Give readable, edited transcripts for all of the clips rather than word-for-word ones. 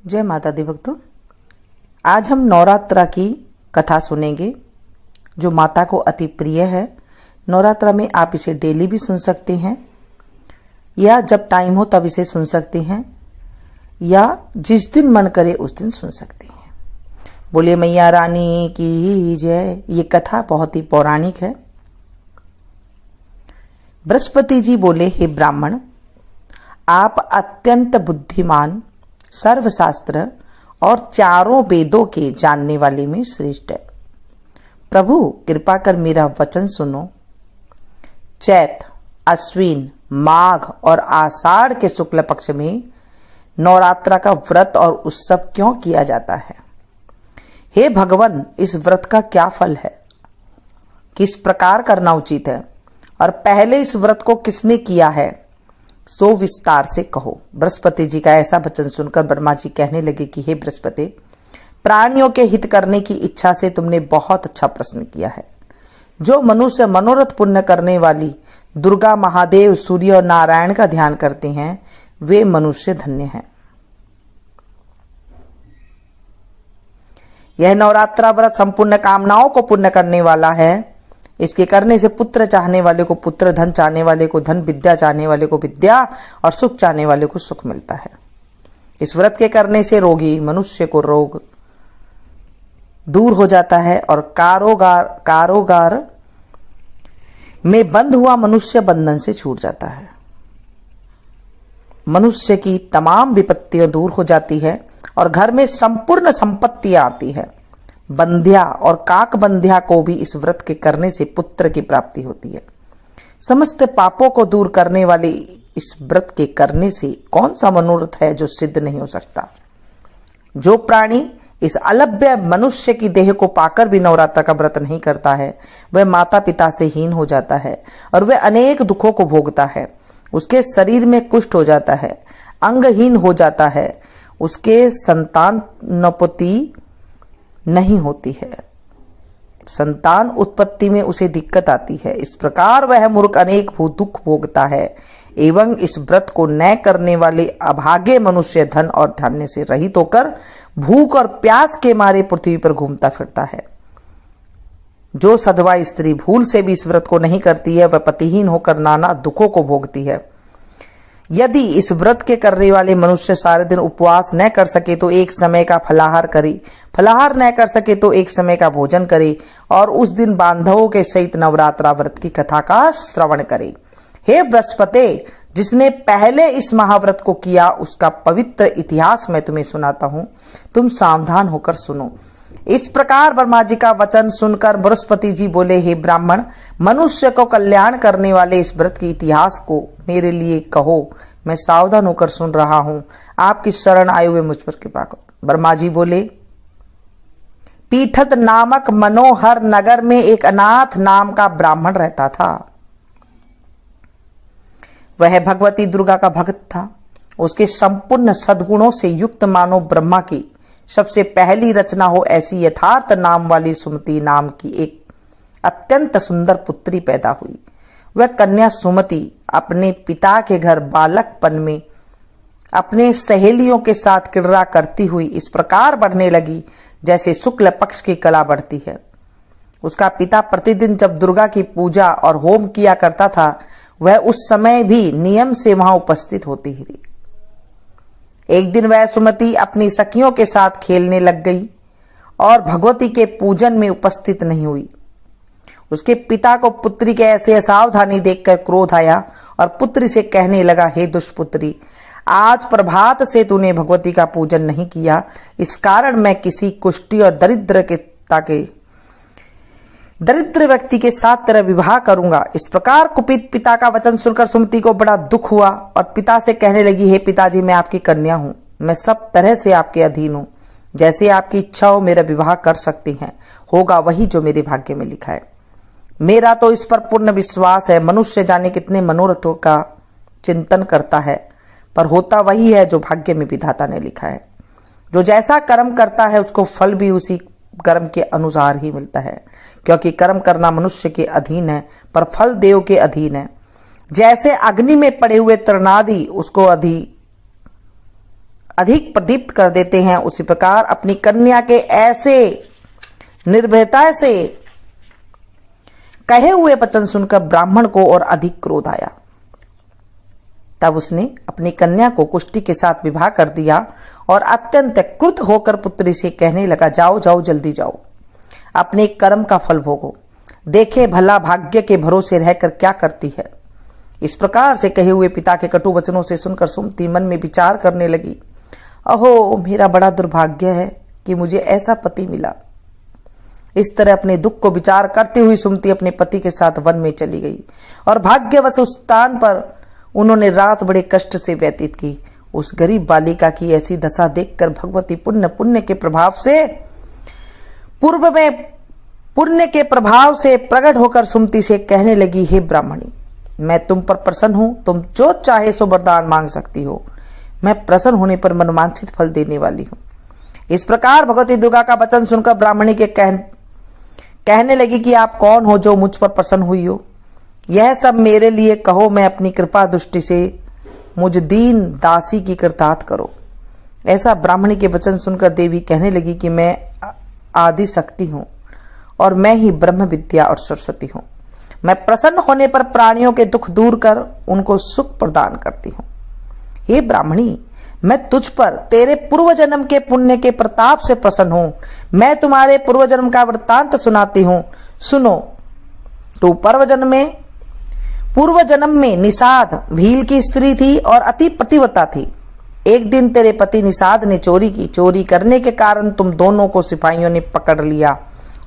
जय माता दी भक्तों। आज हम नवरात्रा की कथा सुनेंगे जो माता को अति प्रिय है। नवरात्रा में आप इसे डेली भी सुन सकते हैं या जब टाइम हो तब इसे सुन सकते हैं या जिस दिन मन करे उस दिन सुन सकते हैं। बोलिए मैया रानी की जय। ये कथा बहुत ही पौराणिक है। बृहस्पति जी बोले, हे ब्राह्मण, आप अत्यंत बुद्धिमान, सर्वशास्त्र और चारों वेदों के जानने वाले में श्रेष्ठ है। प्रभु कृपा कर मेरा वचन सुनो। चैत, अश्विन, माघ और आषाढ़ के शुक्ल पक्ष में नवरात्रा का व्रत और उत्सव क्यों किया जाता है? हे भगवान, इस व्रत का क्या फल है? किस प्रकार करना उचित है? और पहले इस व्रत को किसने किया है, सो विस्तार से कहो। बृहस्पति जी का ऐसा वचन सुनकर ब्रह्मा जी कहने लगे कि हे बृहस्पति, प्राणियों के हित करने की इच्छा से तुमने बहुत अच्छा प्रश्न किया है। जो मनुष्य मनोरथ पुण्य करने वाली दुर्गा, महादेव, सूर्य और नारायण का ध्यान करते हैं वे मनुष्य धन्य हैं। यह नवरात्रा व्रत संपूर्ण कामनाओं को पूर्ण करने वाला है। इसके करने से पुत्र चाहने वाले को पुत्र, धन चाहने वाले को धन, विद्या चाहने वाले को विद्या और सुख चाहने वाले को सुख मिलता है। इस व्रत के करने से रोगी मनुष्य को रोग दूर हो जाता है और कारोगार में बंद हुआ मनुष्य बंधन से छूट जाता है। मनुष्य की तमाम विपत्तियां दूर हो जाती है और घर में संपूर्ण संपत्तियां आती है। बंध्या और काक बंध्या को भी इस व्रत के करने से पुत्र की प्राप्ति होती है। समस्त पापों को दूर करने वाले इस व्रत के करने से कौन सा मनोरथ है जो सिद्ध नहीं हो सकता? जो प्राणी इस अलभ्य मनुष्य की देह को पाकर भी नवरात्रा का व्रत नहीं करता है वह माता पिता से हीन हो जाता है और वह अनेक दुखों को भोगता है। उसके शरीर में कुष्ठ हो जाता है, अंगहीन हो जाता है, उसके संतानोत्पत्ति नहीं होती है, संतान उत्पत्ति में उसे दिक्कत आती है। इस प्रकार वह मूर्ख अनेक दुख भोगता है एवं इस व्रत को न करने वाले अभागे मनुष्य धन और धान्य से रहित होकर भूख और प्यास के मारे पृथ्वी पर घूमता फिरता है। जो सधवा स्त्री भूल से भी इस व्रत को नहीं करती है वह पतिहीन होकर नाना दुखों को भोगती है। यदि इस व्रत के करने वाले मनुष्य सारे दिन उपवास न कर सके तो एक समय का फलाहार करे, फलाहार न कर सके तो एक समय का भोजन करे और उस दिन बांधवों के सहित नवरात्रा व्रत की कथा का श्रवण करे। हे बृहस्पति, जिसने पहले इस महाव्रत को किया उसका पवित्र इतिहास मैं तुम्हें सुनाता हूं, तुम सावधान होकर सुनो। इस प्रकार ब्रह्मा जी का वचन सुनकर बृहस्पति जी बोले, हे ब्राह्मण, मनुष्य को कल्याण करने वाले इस व्रत के इतिहास को मेरे लिए कहो। मैं सावधान होकर सुन रहा हूं। आपकी शरण आयु में मुझ पर कृपा करो। ब्रह्मा जी बोले, पीठत नामक मनोहर नगर में एक अनाथ नाम का ब्राह्मण रहता था। वह भगवती दुर्गा का भक्त था। उसके संपूर्ण सद्गुणों से युक्त मानो ब्रह्मा की सबसे पहली रचना हो ऐसी यथार्थ नाम वाली सुमति नाम की एक अत्यंत सुंदर पुत्री पैदा हुई। वह कन्या सुमति अपने पिता के घर बालकपन में अपने सहेलियों के साथ क्रीड़ा करती हुई इस प्रकार बढ़ने लगी जैसे शुक्ल पक्ष की कला बढ़ती है। उसका पिता प्रतिदिन जब दुर्गा की पूजा और होम किया करता था वह उस समय भी नियम से वहां उपस्थित होती थी। एक दिन वह सुमति अपनी सखियों के साथ खेलने लग गई और भगवती के पूजन में उपस्थित नहीं हुई। उसके पिता को पुत्री के ऐसे असावधानी देखकर क्रोध आया और पुत्री से कहने लगा, हे दुष्पुत्री, आज प्रभात से तूने भगवती का पूजन नहीं किया, इस कारण मैं किसी कुष्ठी और दरिद्र व्यक्ति के साथ तेरा विवाह करूंगा। इस प्रकार कुपित पिता का वचन सुनकर सुमति को बड़ा दुख हुआ और पिता से कहने लगी, हे पिताजी, मैं आपकी कन्या हूं, मैं सब तरह से आपके अधीन हूं। जैसे आपकी इच्छा हो मेरा विवाह कर सकती हैं, होगा वही जो मेरे भाग्य में लिखा है। मेरा तो इस पर पूर्ण विश्वास है। मनुष्य जाने कितने मनोरथों का चिंतन करता है पर होता वही है जो भाग्य में विधाता ने लिखा है। जो जैसा कर्म करता है उसको फल भी उसी कर्म के अनुसार ही मिलता है, क्योंकि कर्म करना मनुष्य के अधीन है पर फल देव के अधीन है। जैसे अग्नि में पड़े हुए तृणादि उसको अधिक प्रदीप्त कर देते हैं, उसी प्रकार अपनी कन्या के ऐसे निर्भयता से कहे हुए वचन सुनकर ब्राह्मण को और अधिक क्रोध आया। तब उसने अपनी कन्या को कुष्टी के साथ विवाह कर दिया और अत्यंत क्रुद्ध होकर पुत्री से कहने लगा, जाओ जाओ जल्दी जाओ, अपने कर्म का फल भोगो, देखे भला भाग्य के भरोसे रहकर क्या करती है। इस प्रकार से कहे हुए पिता के कटु वचनों से सुनकर सुमति मन में विचार करने लगी, अहो मेरा बड़ा दुर्भाग्य है कि मुझे ऐसा पति मिला। इस तरह अपने दुख को विचार करती हुई सुमति अपने पति के साथ वन में चली गई और भाग्यवश उस स्थान पर उन्होंने रात बड़े कष्ट से व्यतीत की। उस गरीब बालिका की ऐसी दशा देखकर भगवती पुण्य के प्रभाव से पूर्व में पुण्य के प्रभाव से प्रकट होकर सुमति से कहने लगी, हे ब्राह्मणी, मैं तुम पर प्रसन्न हूं, तुम जो चाहे सो वरदान मांग सकती हो, मैं प्रसन्न होने पर मनवांछित फल देने वाली हूं। इस प्रकार भगवती दुर्गा का वचन सुनकर ब्राह्मणी के कहने लगी कि आप कौन हो जो मुझ पर प्रसन्न हुई हो, यह सब मेरे लिए कहो, मैं अपनी कृपा दृष्टि से मुझ दीन दासी की कृतार्थ करो। ऐसा ब्राह्मणी के वचन सुनकर देवी कहने लगी कि मैं आदि शक्ति हूं और मैं ही ब्रह्म विद्या और सरस्वती हूं। मैं प्रसन्न होने पर प्राणियों के दुख दूर कर उनको सुख प्रदान करती हूं। हे ब्राह्मणी, मैं तुझ पर तेरे पूर्व जन्म के पुण्य के प्रताप से प्रसन्न हूं। मैं तुम्हारे पूर्व जन्म का वृत्तांत सुनाती हूं, सुनो। तू पूर्व जन्म में निषाद भील की स्त्री थी और अति पतिव्रता थी। एक दिन तेरे पति निषाद ने चोरी की। चोरी करने के कारण तुम दोनों को सिपाहियों ने पकड़ लिया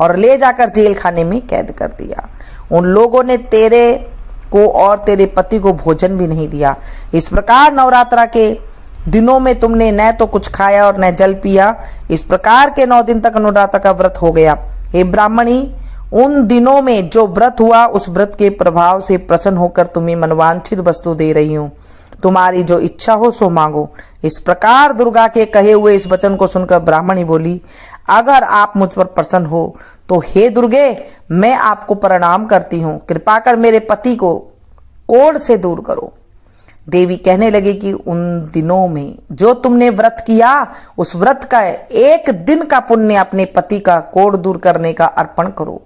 और ले जाकर जेल खाने में कैद कर दिया। उन लोगों ने तेरे को और तेरे पति को भोजन भी नहीं दिया। इस प्रकार नवरात्रा के दिनों में तुमने न तो कुछ खाया और न जल पिया। इस प्रकार के 9 दिन तक नवरात्र का व्रत हो गया। हे ब्राह्मणी, उन दिनों में जो व्रत हुआ उस व्रत के प्रभाव से प्रसन्न होकर तुम्हें मनवांछित वस्तु दे रही हूं। तुम्हारी जो इच्छा हो सो मांगो। इस प्रकार दुर्गा के कहे हुए इस वचन को सुनकर ब्राह्मणी बोली, अगर आप मुझ पर प्रसन्न हो तो हे दुर्गे, मैं आपको प्रणाम करती हूँ, कृपा कर मेरे पति को कोढ़ से दूर करो। देवी कहने लगी कि उन दिनों में जो तुमने व्रत किया उस व्रत का 1 दिन का पुण्य अपने पति का कोढ़ दूर करने का अर्पण करो।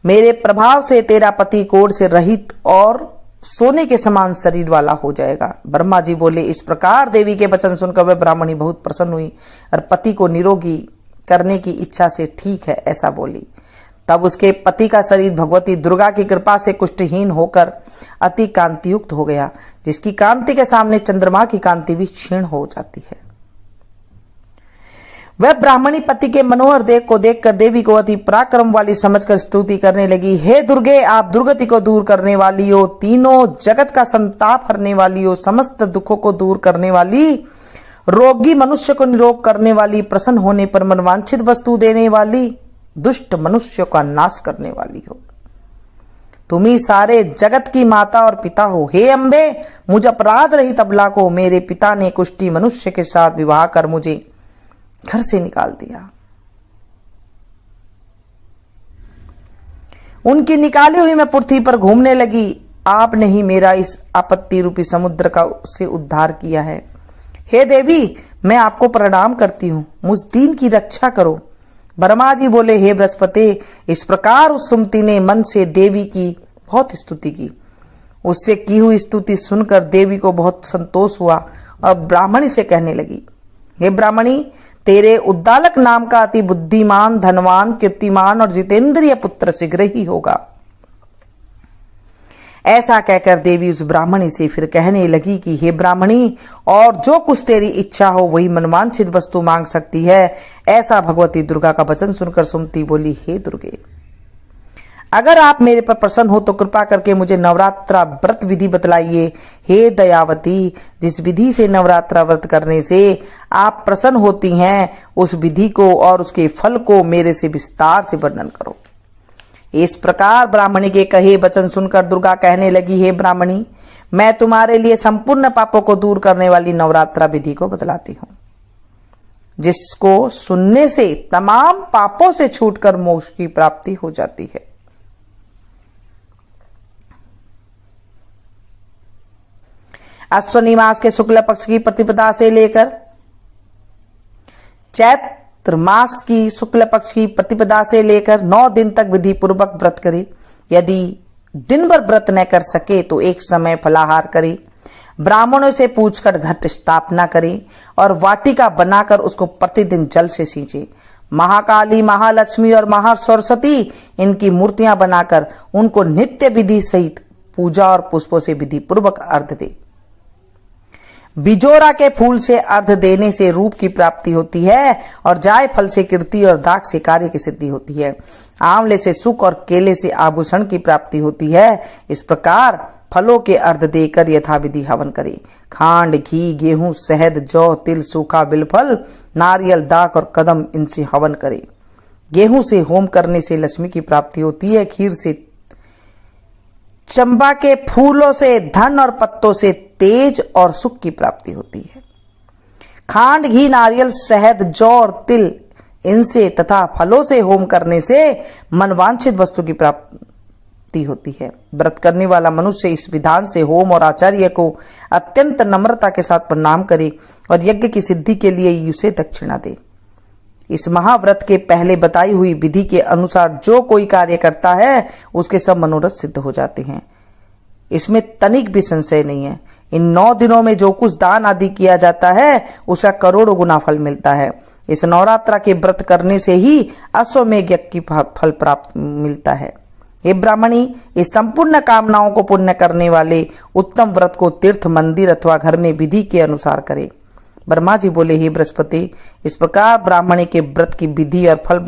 मेरे प्रभाव से तेरा पति कोढ़ से रहित और सोने के समान शरीर वाला हो जाएगा। ब्रह्मा जी बोले। इस प्रकार देवी के वचन सुनकर वह ब्राह्मणी बहुत प्रसन्न हुई और पति को निरोगी करने की इच्छा से ठीक है ऐसा बोली। तब उसके पति का शरीर भगवती दुर्गा की कृपा से कुष्ठहीन होकर अति कांतियुक्त हो गया, जिसकी कांति के सामने चंद्रमा की कांति भी क्षीण हो जाती है। वह ब्राह्मणी पति के मनोहर देह को देखकर देवी को अति पराक्रम वाली समझकर स्तुति करने लगी। हे दुर्गे, आप दुर्गति को दूर करने वाली हो, तीनों जगत का संताप हरने वाली हो, समस्त दुखों को दूर करने वाली, रोगी मनुष्य को निरोग करने वाली, प्रसन्न होने पर मनवांछित वस्तु देने वाली, दुष्ट मनुष्य का नाश करने वाली हो। तुम ही सारे जगत की माता और पिता हो। हे अम्बे, मुझ अपराध रहित अबला को मेरे पिता ने कुष्ठी मनुष्य के साथ विवाह कर मुझे घर से निकाल दिया। उनकी निकाली हुई मैं पृथ्वी पर घूमने लगी। आपने ही मेरा इस आपत्ति रूपी समुद्र का से उद्धार किया है। हे देवी, मैं आपको प्रणाम करती हूं, मुझ दीन की रक्षा करो। ब्रह्मा जी बोले, हे बृहस्पति, इस प्रकार उस सुमति ने मन से देवी की बहुत स्तुति की। उससे की हुई स्तुति सुनकर देवी को बहुत संतोष हुआ और ब्राह्मणी से कहने लगी, हे ब्राह्मणी, तेरे उद्दालक नाम का अति बुद्धिमान, धनवान, कीर्तिमान और जितेंद्रिय पुत्र शीघ्र ही होगा। ऐसा कहकर देवी उस ब्राह्मणी से फिर कहने लगी कि हे ब्राह्मणी, और जो कुछ तेरी इच्छा हो वही मनवांछित वस्तु मांग सकती है। ऐसा भगवती दुर्गा का वचन सुनकर सुमति बोली, हे दुर्गे, अगर आप मेरे पर प्रसन्न हो तो कृपा करके मुझे नवरात्रा व्रत विधि बतलाइए। हे दयावती, जिस विधि से नवरात्रा व्रत करने से आप प्रसन्न होती हैं उस विधि को और उसके फल को मेरे से विस्तार से वर्णन करो। इस प्रकार ब्राह्मणी के कहे वचन सुनकर दुर्गा कहने लगी, हे ब्राह्मणी, मैं तुम्हारे लिए संपूर्ण पापों को दूर करने वाली नवरात्रा विधि को बतलाती हूं, जिसको सुनने से तमाम पापों से छूटकर मोक्ष की प्राप्ति हो जाती है। अश्वनी मास के शुक्ल पक्ष की प्रतिपदा से लेकर चैत्र मास की शुक्ल पक्ष की प्रतिपदा से लेकर 9 दिन तक विधि पूर्वक व्रत करे। यदि दिन भर व्रत न कर सके तो एक समय फलाहार करे, ब्राह्मणों से पूछकर घट स्थापना करे और वाटिका बनाकर उसको प्रतिदिन जल से सींचे। महाकाली, महालक्ष्मी और महासरस्वती इनकी मूर्तियां बनाकर उनको नित्य विधि सहित पूजा और पुष्पों से विधि पूर्वक अर्घ दे। बिजोरा के फूल से अर्घ देने से रूप की प्राप्ति होती है और जायफल से कीर्ति और दाग से कार्य की सिद्धि होती है। आंवले से सुख और केले से आभूषण की प्राप्ति होती है। इस प्रकार फलों के अर्घ देकर यथाविधि हवन करे। खांड, घी, गेहूं, शहद, जौ, तिल, सूखा बिलफल, नारियल, दाख और कदम इनसे हवन करे। गेहूं से होम करने से लक्ष्मी की प्राप्ति होती है। खीर से, चंबा के फूलों से धन और पत्तों से तेज और सुख की प्राप्ति होती है। खांड, घी, नारियल, शहद, जौ और तिल इनसे तथा फलों से होम करने से मनवांछित वस्तु की प्राप्ति होती है। व्रत करने वाला मनुष्य इस विधान से होम और आचार्य को अत्यंत नम्रता के साथ प्रणाम करे और यज्ञ की सिद्धि के लिए उसे दक्षिणा दे। इस महाव्रत के पहले बताई हुई विधि के अनुसार जो कोई कार्य करता है उसके सब मनोरथ सिद्ध हो जाते हैं। इसमें तनिक भी संशय नहीं है। इन 9 दिनों में जो कुछ दान आदि किया जाता है उसका करोड़ों गुना फल मिलता है। इस नवरात्रा के व्रत करने से ही अश्वमेध यज्ञ की फल प्राप्त मिलता है। हे ब्राह्मणी, इस संपूर्ण कामनाओं को पूर्ण करने वाले उत्तम व्रत को तीर्थ, मंदिर अथवा घर में विधि के अनुसार करे। ब्रह्मा जी बोले, हे बृहस्पति, इस प्रकार ब्राह्मणी के व्रत की विधि और फल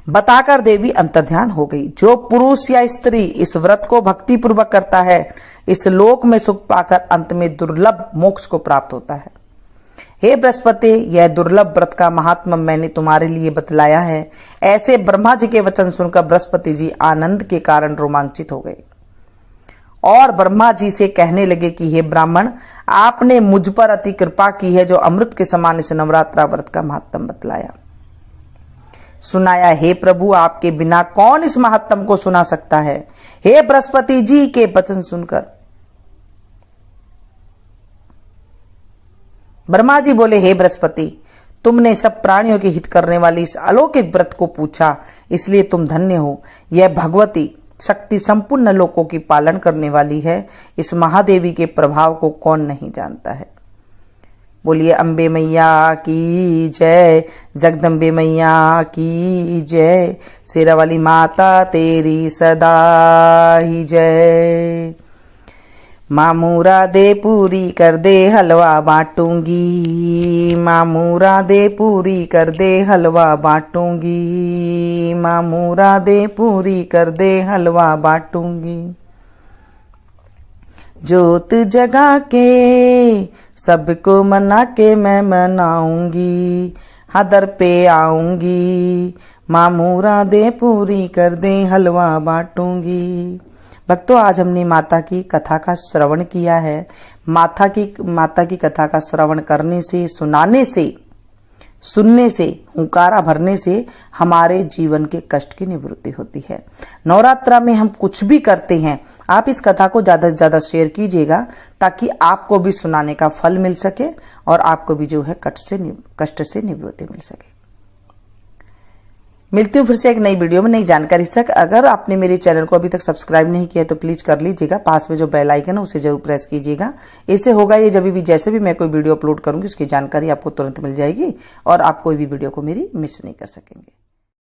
बताकर देवी अंतर्ध्यान हो गई। जो पुरुष या स्त्री इस व्रत को भक्ति पूर्वक करता है इस लोक में सुख पाकर अंत में दुर्लभ मोक्ष को प्राप्त होता है। हे बृहस्पति, यह दुर्लभ व्रत का महात्मा मैंने तुम्हारे लिए बतलाया है। ऐसे ब्रह्मा जी के वचन सुनकर बृहस्पति जी आनंद के कारण रोमांचित हो गए और ब्रह्मा जी से कहने लगे कि हे ब्राह्मण, आपने मुझ पर अति कृपा की है जो अमृत के समान इस नवरात्रा व्रत का महात्म बतलाया सुनाया। हे प्रभु, आपके बिना कौन इस महात्म को सुना सकता है। हे बृहस्पति जी के वचन सुनकर ब्रह्मा जी बोले, हे बृहस्पति, तुमने सब प्राणियों के हित करने वाली इस अलौकिक व्रत को पूछा, इसलिए तुम धन्य हो। यह भगवती शक्ति संपूर्ण लोकों की पालन करने वाली है। इस महादेवी के प्रभाव को कौन नहीं जानता है। बोलिए अम्बे मैया की जय, जगदम्बे मैया की जय, शेरा वाली माता तेरी सदा ही जय। मामूरा दे पूरी कर दे हलवा बांटूंगी, मामूरा दे पूरी कर दे हलवा बांटूंगी, मामूरा दे पूरी कर दे हलवा बांटूंगी। जोत जगा के सबको मना के मैं मनाऊंगी, हदर पे आऊंगी, मामूरा दे पूरी कर दे हलवा बांटूंगी। भक्तों, आज हमने माता की कथा का श्रवण किया है। माता की कथा का श्रवण करने से, सुनाने से, सुनने से, हुंकारा भरने से हमारे जीवन के कष्ट की निवृत्ति होती है। नवरात्रा में हम कुछ भी करते हैं, आप इस कथा को ज़्यादा से ज़्यादा शेयर कीजिएगा ताकि आपको भी सुनाने का फल मिल सके और आपको भी जो है कष्ट से निवृत्ति मिल सके। मिलती हूँ फिर से एक नई वीडियो में नई जानकारी से। अगर आपने मेरे चैनल को अभी तक सब्सक्राइब नहीं किया तो प्लीज कर लीजिएगा। पास में जो बेल आइकन है उसे जरूर प्रेस कीजिएगा। इससे होगा ये जब भी जैसे भी मैं कोई वीडियो अपलोड करूंगी उसकी जानकारी आपको तुरंत मिल जाएगी और आप कोई भी वीडियो को मेरी मिस नहीं कर सकेंगे।